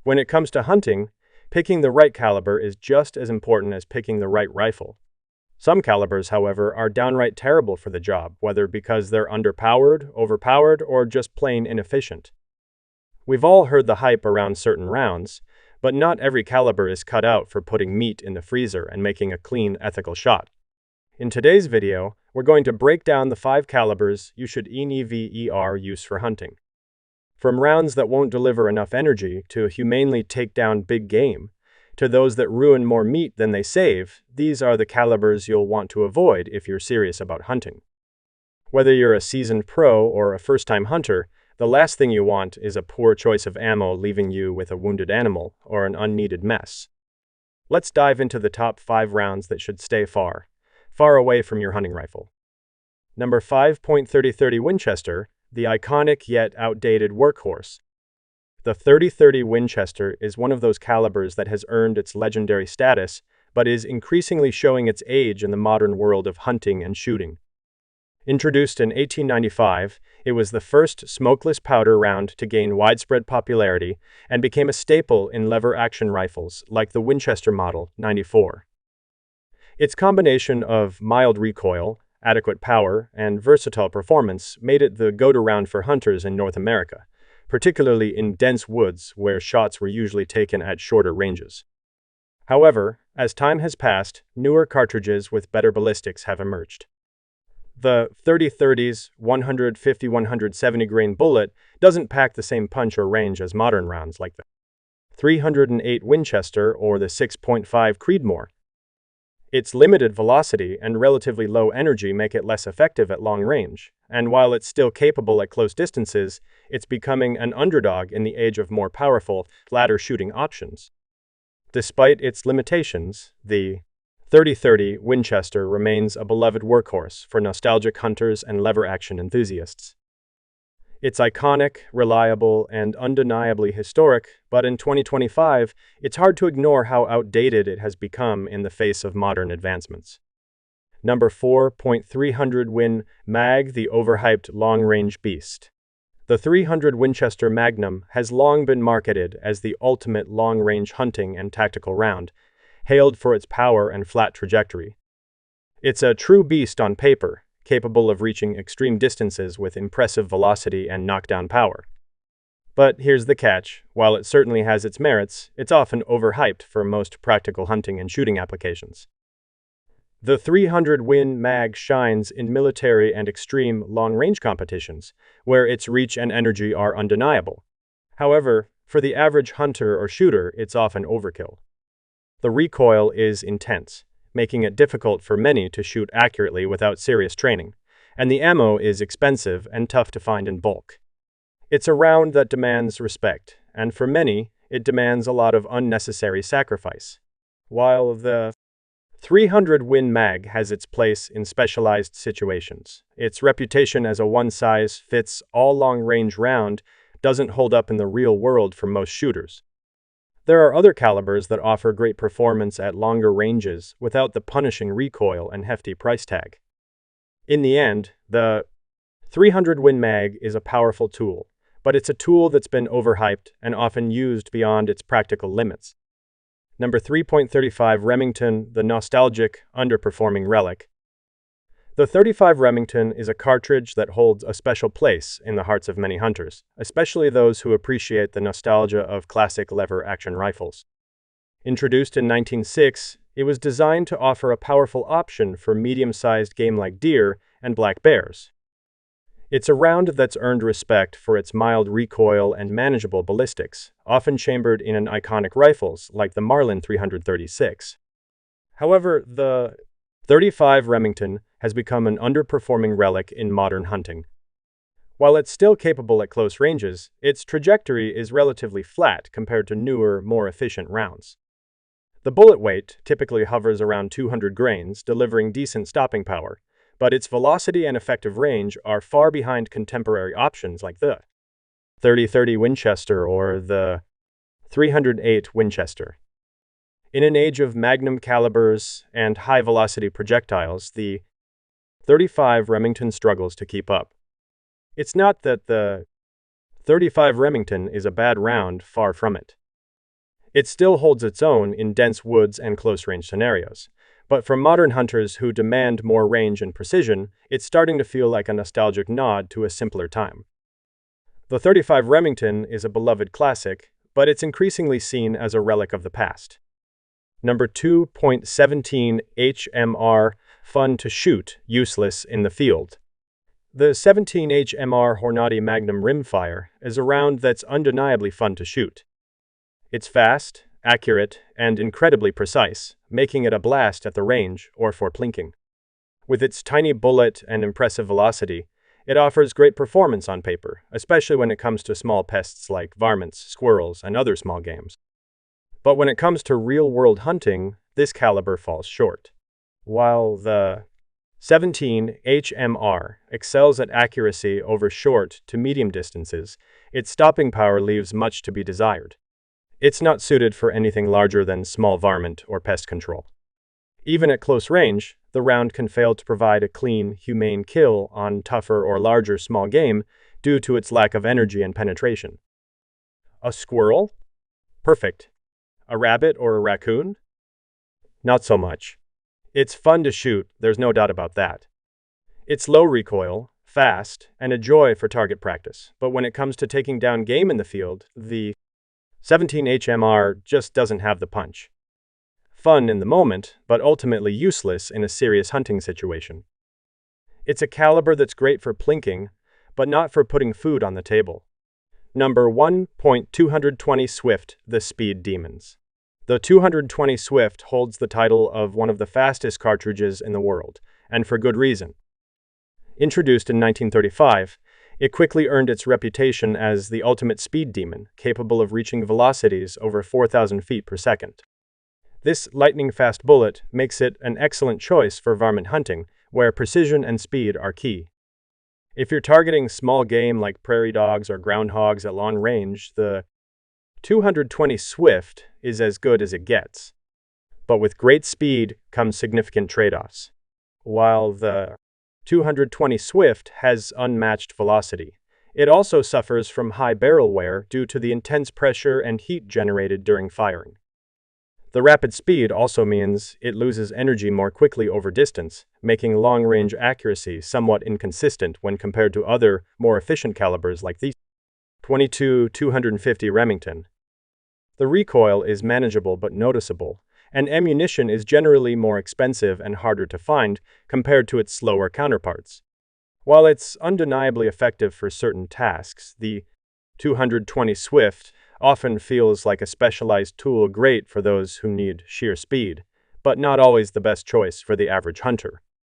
When it comes to hunting, picking the right caliber is just as important as picking the right rifle. Some calibers, however, are downright terrible for the job, whether because they're underpowered, overpowered, or just plain inefficient. We've all heard the hype around certain rounds, but not every caliber is cut out for putting meat in the freezer and making a clean, ethical shot. In today's video, we're going to break down the 5 calibers you should never use for hunting. From rounds that won't deliver enough energy to humanely take down big game, to those that ruin more meat than they save, these are the calibers you'll want to avoid if you're serious about hunting. Whether you're a seasoned pro or a first-time hunter, the last thing you want is a poor choice of ammo leaving you with a wounded animal or an unneeded mess. Let's dive into the top 5 rounds that should stay far away from your hunting rifle. Number 5. .30-30 Winchester, the iconic yet outdated workhorse. The 30-30 Winchester is one of those calibers that has earned its legendary status, but is increasingly showing its age in the modern world of hunting and shooting. Introduced in 1895, it was the first smokeless powder round to gain widespread popularity and became a staple in lever-action rifles like the Winchester Model 94. Its combination of mild recoil, adequate power, and versatile performance made it the go-to round for hunters in North America, particularly in dense woods where shots were usually taken at shorter ranges. However, as time has passed, newer cartridges with better ballistics have emerged. The 30-30's 150-170 grain bullet doesn't pack the same punch or range as modern rounds like the 308 Winchester or the 6.5 Creedmoor. Its limited velocity and relatively low energy make it less effective at long range, and while it's still capable at close distances, it's becoming an underdog in the age of more powerful, ladder shooting options. Despite its limitations, the 30-30 Winchester remains a beloved workhorse for nostalgic hunters and lever-action enthusiasts. It's iconic, reliable, and undeniably historic, but in 2025, it's hard to ignore how outdated it has become in the face of modern advancements. Number 4. .300 Win Mag, the overhyped long-range beast. The 300 Winchester Magnum has long been marketed as the ultimate long-range hunting and tactical round, hailed for its power and flat trajectory. It's a true beast on paper, capable of reaching extreme distances with impressive velocity and knockdown power. But here's the catch: while it certainly has its merits, it's often overhyped for most practical hunting and shooting applications. The 300 Win Mag shines in military and extreme long-range competitions, where its reach and energy are undeniable. However, for the average hunter or shooter, it's often overkill. The recoil is intense, making it difficult for many to shoot accurately without serious training, and the ammo is expensive and tough to find in bulk. It's a round that demands respect, and for many, it demands a lot of unnecessary sacrifice. While the 300 Win Mag has its place in specialized situations, its reputation as a one-size-fits-all long-range round doesn't hold up in the real world for most shooters. There are other calibers that offer great performance at longer ranges without the punishing recoil and hefty price tag. In the end, the 300 Win Mag is a powerful tool, but it's a tool that's been overhyped and often used beyond its practical limits. Number 3. .35 Remington, the nostalgic, underperforming relic. The 35 Remington is a cartridge that holds a special place in the hearts of many hunters, especially those who appreciate the nostalgia of classic lever-action rifles. Introduced in 1906, it was designed to offer a powerful option for medium-sized game like deer and black bears. It's a round that's earned respect for its mild recoil and manageable ballistics, often chambered in iconic rifles like the Marlin 336. However, the 35 Remington has become an underperforming relic in modern hunting. While it's still capable at close ranges, its trajectory is relatively flat compared to newer, more efficient rounds. The bullet weight typically hovers around 200 grains, delivering decent stopping power, but its velocity and effective range are far behind contemporary options like the 30-30 Winchester or the 308 Winchester. In an age of magnum calibers and high-velocity projectiles, the 35 Remington struggles to keep up. It's not that the 35 Remington is a bad round, far from it. It still holds its own in dense woods and close-range scenarios. But for modern hunters who demand more range and precision, it's starting to feel like a nostalgic nod to a simpler time. The .35 Remington is a beloved classic, but it's increasingly seen as a relic of the past. Number 2.17 HMR, fun to shoot, useless in the field. The 17 HMR Hornady Magnum Rimfire is a round that's undeniably fun to shoot. It's fast, accurate, and incredibly precise, making it a blast at the range or for plinking. With its tiny bullet and impressive velocity, it offers great performance on paper, especially when it comes to small pests like varmints, squirrels, and other small games. But when it comes to real-world hunting, this caliber falls short. While the 17 HMR excels at accuracy over short to medium distances, its stopping power leaves much to be desired. It's not suited for anything larger than small varmint or pest control. Even at close range, the round can fail to provide a clean, humane kill on tougher or larger small game due to its lack of energy and penetration. A squirrel? Perfect. A rabbit or a raccoon? Not so much. It's fun to shoot, there's no doubt about that. It's low recoil, fast, and a joy for target practice, but when it comes to taking down game in the field, the 17 HMR just doesn't have the punch. Fun in the moment, but ultimately useless in a serious hunting situation. It's a caliber that's great for plinking, but not for putting food on the table. Number 1.220 Swift, the Speed Demons. The 220 Swift holds the title of one of the fastest cartridges in the world, and for good reason. Introduced in 1935, it quickly earned its reputation as the ultimate speed demon, capable of reaching velocities over 4,000 feet per second. This lightning-fast bullet makes it an excellent choice for varmint hunting, where precision and speed are key. If you're targeting small game like prairie dogs or groundhogs at long range, the 220 Swift is as good as it gets. But with great speed comes significant trade-offs. While the 220 Swift has unmatched velocity, it also suffers from high barrel wear due to the intense pressure and heat generated during firing. The rapid speed also means it loses energy more quickly over distance, making long-range accuracy somewhat inconsistent when compared to other, more efficient calibers like the 22-250 Remington. The recoil is manageable but noticeable, and ammunition is generally more expensive and harder to find compared to its slower counterparts. While it's undeniably effective for certain tasks, the 220 Swift often feels like a specialized tool great for those who need sheer speed, but not always the best choice for the average hunter.